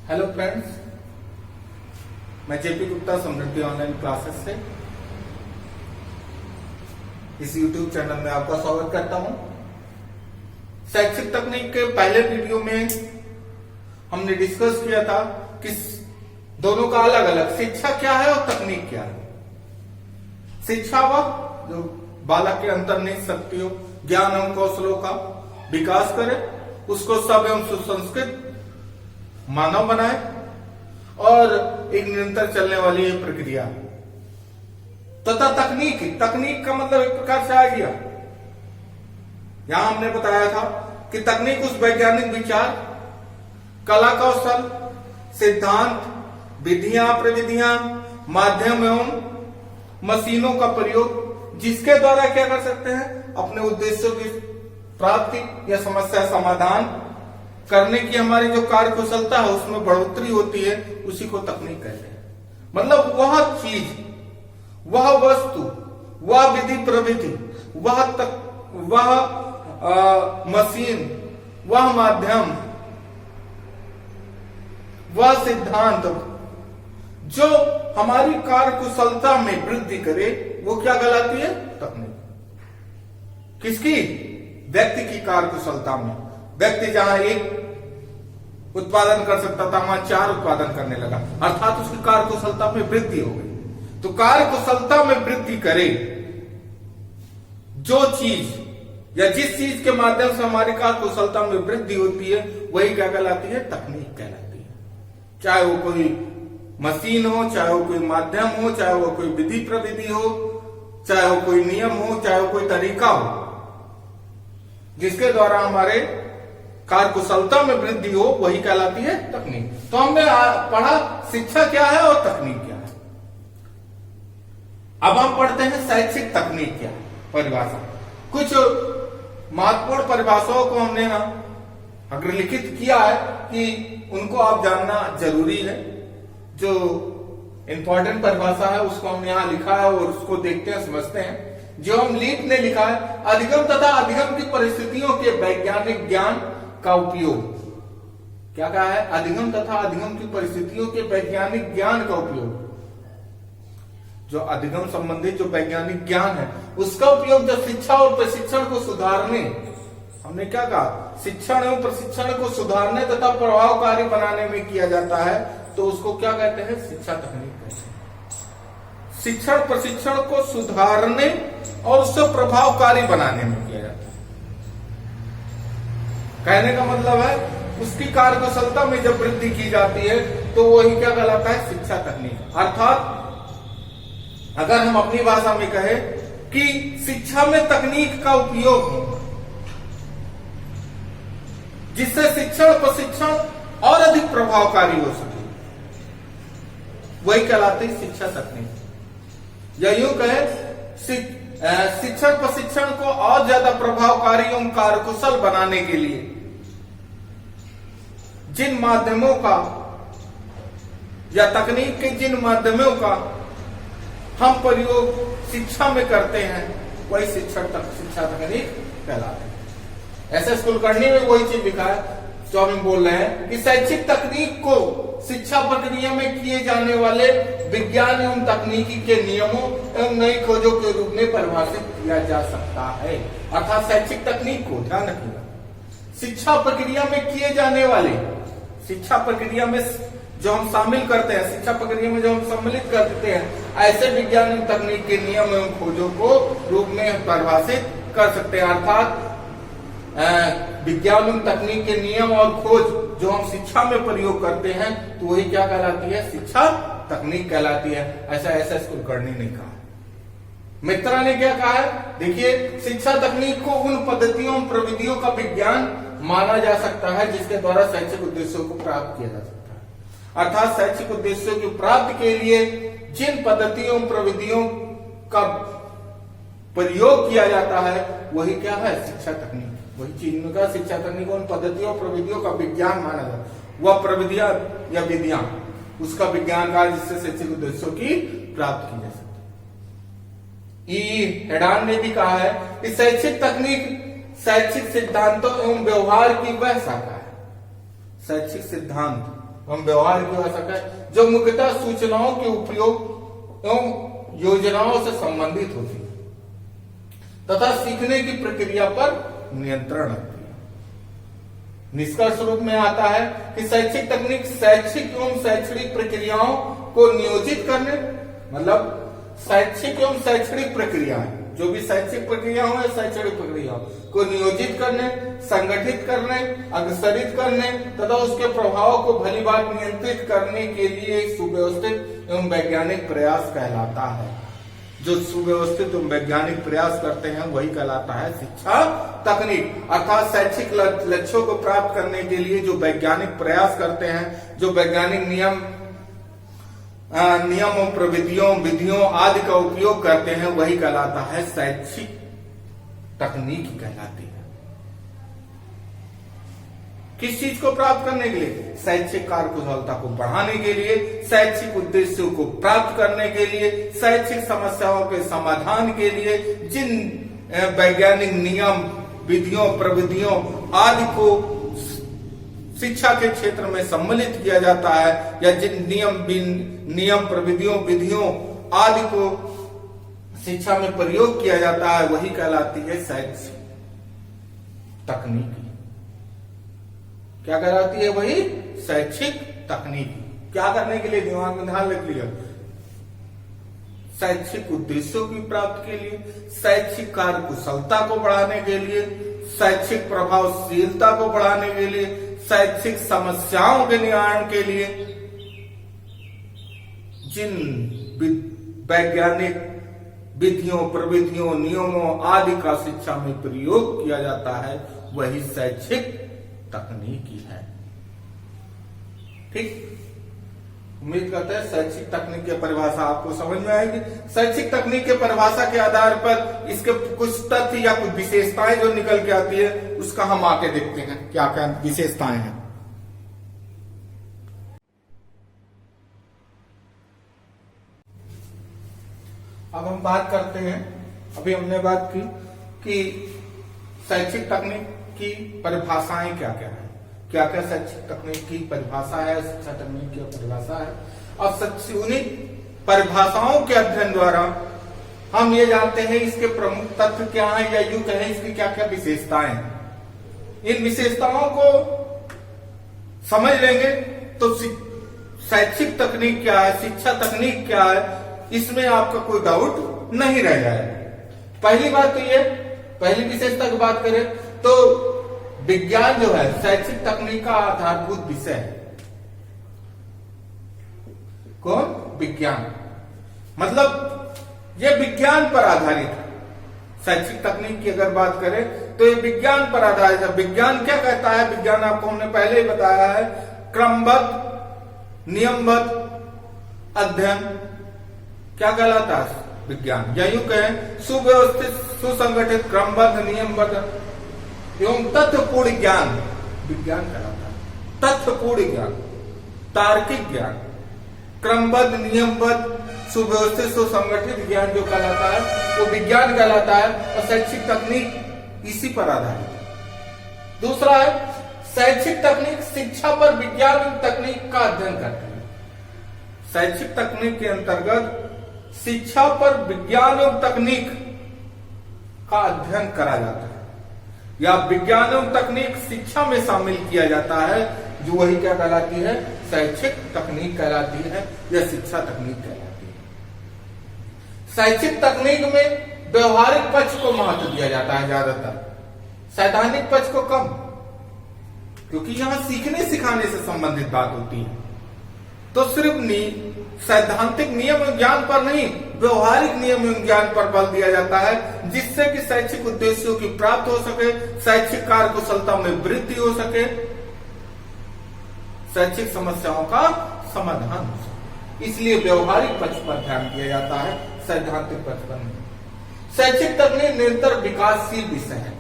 Hello friends, मैं JP Gupta समृद्धि online classes से इस यूट्यूब चैनल में आपका स्वागत करता हूं। शैक्षिक तकनीक के पहले वीडियो में हमने डिस्कस किया था कि दोनों का अलग अलग शिक्षा क्या है और तकनीक क्या है। शिक्षा वह जो बालक के अंतर्निहित शक्तियों, ज्ञान एवं कौशलों का विकास करे, उसको सब एवं सुसंस्कृत मानव बनाए और एक निरंतर चलने वाली ये प्रक्रिया तथा तकनीक का मतलब एक प्रकार से आइडिया। यहां हमने बताया था कि तकनीक उस वैज्ञानिक विचार, कला कौशल, सिद्धांत, विधियां, प्रविधियां, माध्यम एवं मशीनों का प्रयोग जिसके द्वारा क्या कर सकते हैं, अपने उद्देश्यों की प्राप्ति या समस्या समाधान करने की हमारी जो कार्य कुशलता है उसमें बढ़ोतरी होती है, उसी को तकनीक कहते हैं। मतलब वह चीज, वह वस्तु, वह विधि प्रविधि, वह मशीन, वह माध्यम, वह सिद्धांत जो हमारी कार्य कुशलता में वृद्धि करे, वो क्या कहलाती है? तकनीक। किसकी? व्यक्ति की कार्य कुशलता में। व्यक्ति जहां एक उत्पादन कर सकता था, वहां 4 उत्पादन करने लगा, अर्थात उसकी कार्य कुशलता में वृद्धि हो गई। तो कार्य कुशलता में वृद्धि करे जो चीज या जिस चीज के माध्यम से हमारी कार्य कुशलता में वृद्धि होती है, वही क्या कहलाती है? तकनीक कहलाती है। चाहे वो कोई मशीन हो, चाहे वो कोई माध्यम हो, चाहे वो कोई विधि प्रविधि हो, चाहे वो कोई नियम हो, चाहे वो कोई तरीका हो, जिसके द्वारा हमारे कार्य कुशलता में वृद्धि हो, वही कहलाती है तकनीक। तो हमने पढ़ा शिक्षा क्या है और तकनीक क्या है। अब हम पढ़ते हैं शैक्षिक तकनीक क्या है, परिभाषा। कुछ महत्वपूर्ण परिभाषाओं को हमने ना अग्रलिखित किया है कि उनको आप जानना जरूरी है। जो इंपॉर्टेंट परिभाषा है उसको हमने यहां लिखा है और उसको देखते हैं, समझते हैं। जो हम लीप ने लिखा है, अधिगम तथा अधिगम की परिस्थितियों के वैज्ञानिक ज्ञान का उपयोग। क्या कहा है? अधिगम तथा अधिगम की परिस्थितियों के वैज्ञानिक ज्ञान का उपयोग। जो अधिगम संबंधित जो वैज्ञानिक ज्ञान है उसका उपयोग जो शिक्षा और प्रशिक्षण को सुधारने, हमने क्या कहा? शिक्षण एवं प्रशिक्षण को सुधारने तथा प्रभावकारी बनाने में किया जाता है, तो उसको क्या कहते हैं? शिक्षा तकनीक कहते हैं। शिक्षण प्रशिक्षण को सुधारने और उससे प्रभावकारी बनाने में किया जाता है। कहने का मतलब है उसकी कार्य कुशलता में जब वृद्धि की जाती है तो वही क्या कहलाता है? शिक्षा तकनीक। अर्थात अगर हम अपनी भाषा में कहें कि शिक्षा में तकनीक का उपयोग हो जिससे शिक्षण प्रशिक्षण और अधिक प्रभावकारी हो सके, वही कहलाती है शिक्षा तकनीक। या यूं कहे शिक्षण प्रशिक्षण को और ज्यादा प्रभावकारी एवं कार्यकुशल बनाने के लिए जिन माध्यमों का या तकनीक के जिन माध्यमों का हम प्रयोग शिक्षा में करते हैं, वही शिक्षा तकनीक कहलाते हैं। ऐसे कुलकर्णी में वही चीज लिखा है जो हम बोल रहे हैं कि शैक्षिक तकनीक को शिक्षा प्रक्रिया में किए जाने वाले विज्ञान एवं तकनीकी के नियमों एवं नई खोजों के रूप में परिभाषित किया जा सकता है। अर्थात शैक्षिक तकनीक को, ध्यान रखिएगा, शिक्षा प्रक्रिया में किए जाने वाले, शिक्षा प्रक्रिया में जो हम शामिल करते हैं, शिक्षा प्रक्रिया में जो हम सम्मिलित कर देते हैं, ऐसे विज्ञान एवं तकनीक के नियम एवं खोजों को रूप में परिभाषित कर सकते हैं। अर्थात विज्ञान एवं तकनीक के नियम और खोज जो हम शिक्षा में प्रयोग करते हैं, तो वही क्या कहलाती है? शिक्षा तकनीक कहलाती है। ऐसा एस कुलकर्णी ने कहा। मित्रा ने क्या कहा है? देखिए, शिक्षा तकनीक को उन पद्धतियों प्रविधियों का विज्ञान माना जा सकता है जिसके द्वारा शैक्षिक उद्देश्यों को प्राप्त किया जा सकता है। अर्थात शैक्षिक उद्देश्यों की प्राप्ति के लिए जिन पद्धतियों प्रविधियों का प्रयोग किया जाता है, वही क्या है? शिक्षा तकनीक। वही चीज का शिक्षा तकनीक उन पद्धतियों प्रविधियों का विज्ञान माना जाता है। वह प्रविधियां या विधियां उसका विज्ञान का जिससे शैक्षिक उद्देश्यों की प्राप्ति की जा सकती है। हेडान ने भी कहा है कि शैक्षिक तकनीक शैक्षिक सिद्धांतों एवं व्यवहार की वह शाखा है। शैक्षिक सिद्धांत एवं व्यवहार की आवश्यकता है, जो मुख्यतः सूचनाओं के उपयोग एवं योजनाओं से संबंधित होती है तथा सीखने की प्रक्रिया पर नियंत्रण रखती है। निष्कर्ष रूप में आता है कि शैक्षिक तकनीक शैक्षिक एवं शैक्षणिक प्रक्रियाओं को नियोजित करने, मतलब शैक्षिक एवं शैक्षणिक प्रक्रियाएं, जो भी शैक्षिक प्रक्रिया हो या शैक्षणिक प्रक्रिया को नियोजित करने, संगठित करने, अग्रसरित करने तथा उसके प्रभाव को भली बात नियंत्रित करने के लिए सुव्यवस्थित एवं वैज्ञानिक प्रयास कहलाता है। जो सुव्यवस्थित एवं वैज्ञानिक प्रयास करते हैं वही कहलाता है शिक्षा तकनीक। अर्थात शैक्षिक लक्ष्यों को प्राप्त करने के लिए जो वैज्ञानिक प्रयास करते हैं, जो वैज्ञानिक नियमों, प्रविधियों, विधियों आदि का उपयोग करते हैं, वही कहलाता है शैक्षिक तकनीक कहलाती है। किस चीज को प्राप्त करने के लिए? शैक्षिक कार्यकुशलता को बढ़ाने के लिए, शैक्षिक उद्देश्यों को प्राप्त करने के लिए, शैक्षिक समस्याओं के समाधान के लिए, जिन वैज्ञानिक नियम, विधियों, प्रविधियों आदि को शिक्षा के क्षेत्र में सम्मिलित किया जाता है, या जिन नियम, प्रविधियों, विधियों आदि को शिक्षा में प्रयोग किया जाता है, वही कहलाती है शैक्षिक तकनीकी। क्या कहलाती है? वही शैक्षिक तकनीकी। क्या करने के लिए? दिमाग में ध्यान रख लिया, शैक्षिक उद्देश्यों की प्राप्ति के लिए, शैक्षिक कार्यकुशलता को बढ़ाने के लिए, शैक्षिक प्रभावशीलता को बढ़ाने के लिए, शैक्षिक समस्याओं के निवारण के लिए, जिन वैज्ञानिक विधियों, प्रविधियों, नियमों आदि का शिक्षा में प्रयोग किया जाता है, वही शैक्षिक तकनीकी है। ठीक, उम्मीद करते हैं शैक्षिक तकनीक की परिभाषा आपको समझ में आएगी। शैक्षिक तकनीक के परिभाषा के आधार पर इसके कुछ तथ्य या कुछ विशेषताएं जो निकल के आती है, उसका हम आके देखते हैं क्या क्या विशेषताएं हैं। अब हम बात करते हैं, अभी हमने बात की कि शैक्षिक तकनीक की परिभाषाएं क्या क्या है, क्या क्या शैक्षिक तकनीक की परिभाषा है, शिक्षा तकनीक की परिभाषा है। अब उन्हीं परिभाषाओं के अध्ययन द्वारा हम ये जानते हैं इसके प्रमुख तत्व क्या है, या यूं कहें इसकी क्या क्या विशेषताएं हैं। इन विशेषताओं को समझ लेंगे तो शैक्षिक तकनीक क्या है, शिक्षा तकनीक क्या है, इसमें आपका कोई डाउट नहीं रह जाएगा। पहली बात तो ये, पहली विशेषता की बात करें तो विज्ञान जो है शैक्षिक तकनीक का आधारभूत विषय है। कौन? विज्ञान। मतलब यह विज्ञान पर आधारित है। शैक्षिक तकनीक की अगर बात करें तो ये विज्ञान पर आधारित है। विज्ञान क्या कहता है? विज्ञान आपको हमने पहले ही बताया है, क्रमबद्ध नियमबद्ध अध्ययन क्या कहलाता है? विज्ञान। या यूं कहें सुव्यवस्थित, सुसंगठित, क्रमबद्ध, नियमबद्ध एवं तथ्यपूर्ण ज्ञान विज्ञान कहलाता है। तथ्यपूर्ण ज्ञान, तार्किक ज्ञान, क्रमबद्ध, नियमबद्ध, सुव्यवस्थित, सुसंगठित ज्ञान जो कहलाता है वो विज्ञान कहलाता है, और शैक्षिक तकनीक इसी पर आधारित है। दूसरा है शैक्षिक तकनीक शिक्षा पर विज्ञान तकनीक का अध्ययन करती है। शैक्षिक तकनीक के अंतर्गत शिक्षा पर विज्ञान एवं तकनीक का अध्ययन करा जाता है, या विज्ञान एवं तकनीक शिक्षा में शामिल किया जाता है, जो वही क्या कहलाती है? शैक्षिक तकनीक कहलाती है, या शिक्षा तकनीक कहलाती है। शैक्षिक तकनीक में व्यवहारिक पक्ष को महत्व दिया जाता है ज्यादातर, सैद्धांतिक पक्ष को कम, क्योंकि यहां सीखने सिखाने से संबंधित बात होती है। तो सिर्फ सैद्धांतिक नियम ज्ञान पर नहीं, व्यवहारिक नियम ज्ञान पर बल दिया जाता है, जिससे कि शैक्षिक उद्देश्यों की प्राप्त हो सके, शैक्षिक कार्यकुशलता में वृद्धि हो सके, शैक्षिक समस्याओं का समाधान हो सके। इसलिए व्यवहारिक पक्ष पर ध्यान दिया जाता है, सैद्धांतिक पक्ष पर नहीं। शैक्षिक तकनीक निरंतर विकासशील विषय है।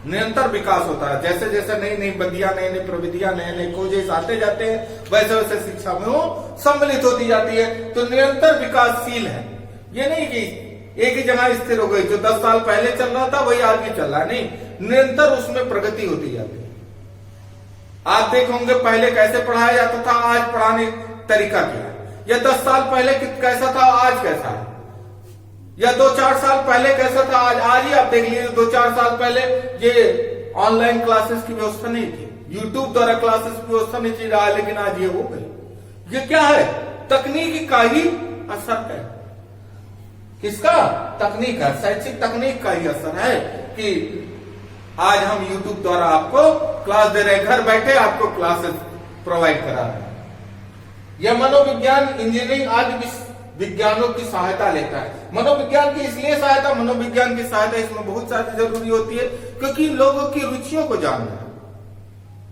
निरंतर विकास होता है, जैसे जैसे नई नई विधियां, नई नई प्रविधियां, नए नए खोजें आते जाते हैं, वैसे वैसे शिक्षा में वो सम्मिलित होती जाती है। तो निरंतर विकासशील है, ये नहीं कि एक ही जगह स्थिर हो गई, जो 10 साल पहले चल रहा था वही आगे चल रहा है, नहीं, निरंतर उसमें प्रगति होती जाती है। आप देखे होंगे पहले कैसे पढ़ाया जाता था, आज पढ़ाने तरीका क्या है, या 10 साल पहले कैसा था, आज कैसा है, या 2-4 साल पहले कैसा था, आज ही आप देख लीजिए। 2-4 साल पहले ये ऑनलाइन क्लासेस की व्यवस्था नहीं थी, यूट्यूब द्वारा क्लासेस की व्यवस्था नहीं थी रहा, लेकिन आज ये हो गई। ये क्या है, तकनीक का ही असर है। किसका? तकनीक का, शैक्षिक तकनीक का ही असर है कि आज हम यूट्यूब द्वारा आपको क्लास दे रहे हैं, घर बैठे आपको क्लासेस प्रोवाइड करा रहे हैं। यह मनोविज्ञान, इंजीनियरिंग आदि विज्ञानों की सहायता लेता है। मनोविज्ञान की इसलिए सहायता, मनोविज्ञान की सहायता इसमें बहुत सारी जरूरी होती है क्योंकि लोगों की रुचियों को जानना है।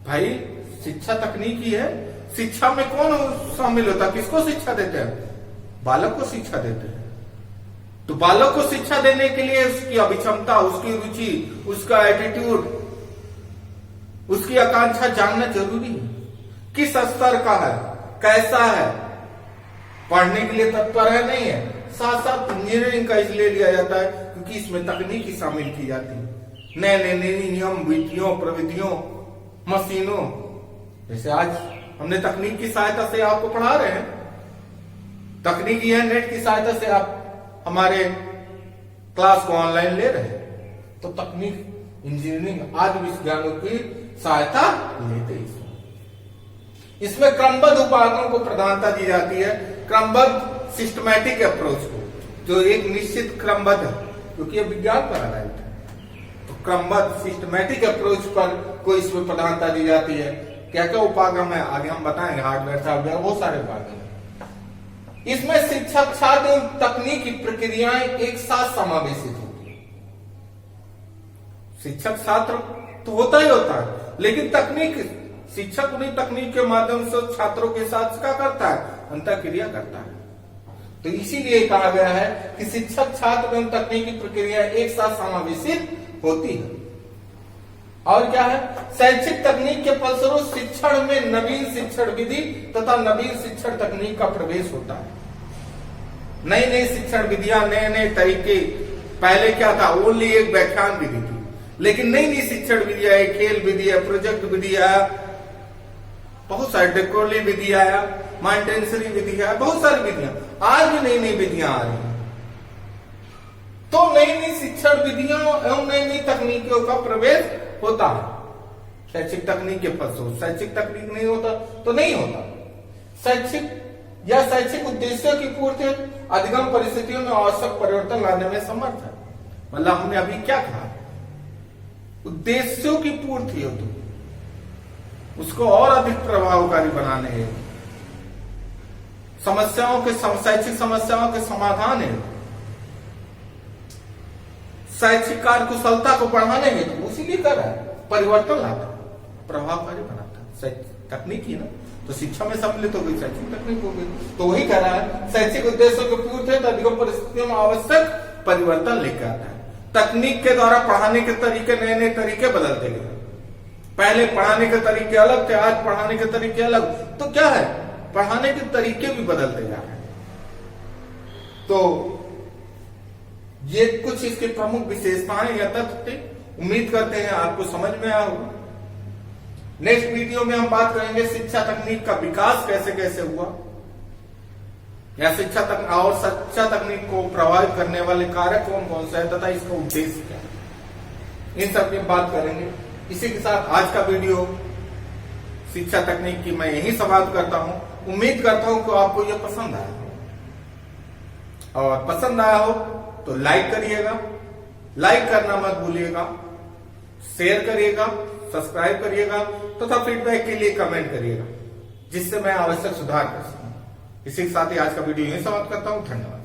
भाई शिक्षा तकनीकी है, शिक्षा में कौन शामिल होता है, किसको शिक्षा देते हैं? बालक को शिक्षा देते हैं। तो बालक को शिक्षा देने के लिए उसकी अभिक्षमता, उसकी रुचि, उसका एटीट्यूड, उसकी आकांक्षा जानना जरूरी है। किस स्तर का है, कैसा है, पढ़ने के लिए तत्पर है नहीं है। साथ साथ इंजीनियरिंग का इसलिए लिया जाता है क्योंकि इसमें तकनीकी शामिल की जाती है, नए नए नियम, विधियों, प्रविधियों, मशीनों। जैसे आज हमने तकनीक की सहायता से आपको पढ़ा रहे हैं, तकनीकी है, नेट की सहायता से आप हमारे क्लास को ऑनलाइन ले रहे हैं। तो तकनीक, इंजीनियरिंग आदि विज्ञानों की सहायता लेते हैं। इसमें क्रमबद्ध उपागमों को प्रधानता दी जाती है, क्रमबद्ध सिस्टमैटिक अप्रोच को, जो एक निश्चित क्रमबद्ध है क्योंकि यह विज्ञान पर आधारित है। तो क्रमबद्ध सिस्टमैटिक अप्रोच पर को इसमें प्रधानता दी जाती है। क्या क्या उपागम है आगे हम बताएंगे, हार्डवेयर, सॉफ्टवेयर, बहुत सारे उपागम है। इसमें शिक्षक, छात्र एवं तकनीकी प्रक्रियाएं एक साथ समावेशित होती है। शिक्षक छात्र तो होता ही होता है, लेकिन तकनीक, शिक्षक उन्हीं तकनीक के माध्यम से छात्रों के साथ क्या करता है, अंतःक्रिया करता है। तो इसीलिए कहा गया है कि शिक्षक, छात्र एवं तकनीकी प्रक्रिया एक साथ समावेशित होती है। और क्या है, शैक्षिक तकनीक के फलस्वरूप शिक्षण में नवीन शिक्षण विधि तथा नवीन शिक्षण तकनीक का प्रवेश होता है। नई नई शिक्षण विधियां, नए नए तरीके। पहले क्या था, ओनली एक व्याख्यान विधि थी, लेकिन नई नई शिक्षण विधियां है, खेल विधि है, प्रोजेक्ट विधि है, बहुत सारी डेकोली विधि आया, मॉन्टेसरी विधि है, बहुत सारी विधियां। आज भी नई नई विधियां आ रही हैं। तो नई नई शिक्षण विधियों एवं नई नई तकनीकों का प्रवेश होता है शैक्षिक तकनीक के फलस्वरूप। शैक्षिक तकनीक नहीं होता तो नहीं होता। शैक्षिक या शैक्षिक उद्देश्यों की पूर्ति अधिगम परिस्थितियों में आवश्यक परिवर्तन लाने में समर्थ है। मतलब हमने अभी क्या कहा, उद्देश्यों की पूर्ति हो तो उसको और अधिक प्रभावकारी बनाने है, समस्याओं के, शैक्षिक समस्याओं के समाधान है, शैक्षिक कार्य कुशलता को बढ़ाने में तो उसीलिए कर रहा है, परिवर्तन लाता है, प्रभावकारी बनाता है। तकनीकी ना, तो शिक्षा में सम्मिलित हो गई, शैक्षिक तकनीक हो गई। तो वही कर रहा है, शैक्षिक उद्देश्यों के पूर्ति तो अधिगम परिस्थितियों में आवश्यक परिवर्तन लेकर आता है। तकनीक के द्वारा पढ़ाने के तरीके, नए नए तरीके बदलते गए। पहले पढ़ाने के तरीके अलग थे, आज पढ़ाने के तरीके अलग। तो क्या है, पढ़ाने के तरीके भी बदलते जा रहे हैं। तो ये कुछ इसके प्रमुख विशेषताएं या तथ्य थे। उम्मीद करते हैं आपको समझ में आया होगा। नेक्स्ट वीडियो में हम बात करेंगे शिक्षा तकनीक का विकास कैसे कैसे हुआ, या शिक्षा तकनीक को प्रभावित करने वाले कारक कौन कौन से है तथा इसका उद्देश्य क्या है, इन सब की बात करेंगे। इसी के साथ आज का वीडियो शिक्षा तकनीक की मैं यही समाप्त करता हूं। उम्मीद करता हूं कि आपको यह पसंद आया हो, और पसंद आया हो तो लाइक करिएगा, लाइक करना मत भूलिएगा, शेयर करिएगा, सब्सक्राइब करिएगा तथा फीडबैक के लिए कमेंट करिएगा, जिससे मैं आवश्यक सुधार कर सकूं। इसी के साथ ही आज का वीडियो यही समाप्त करता हूं। धन्यवाद।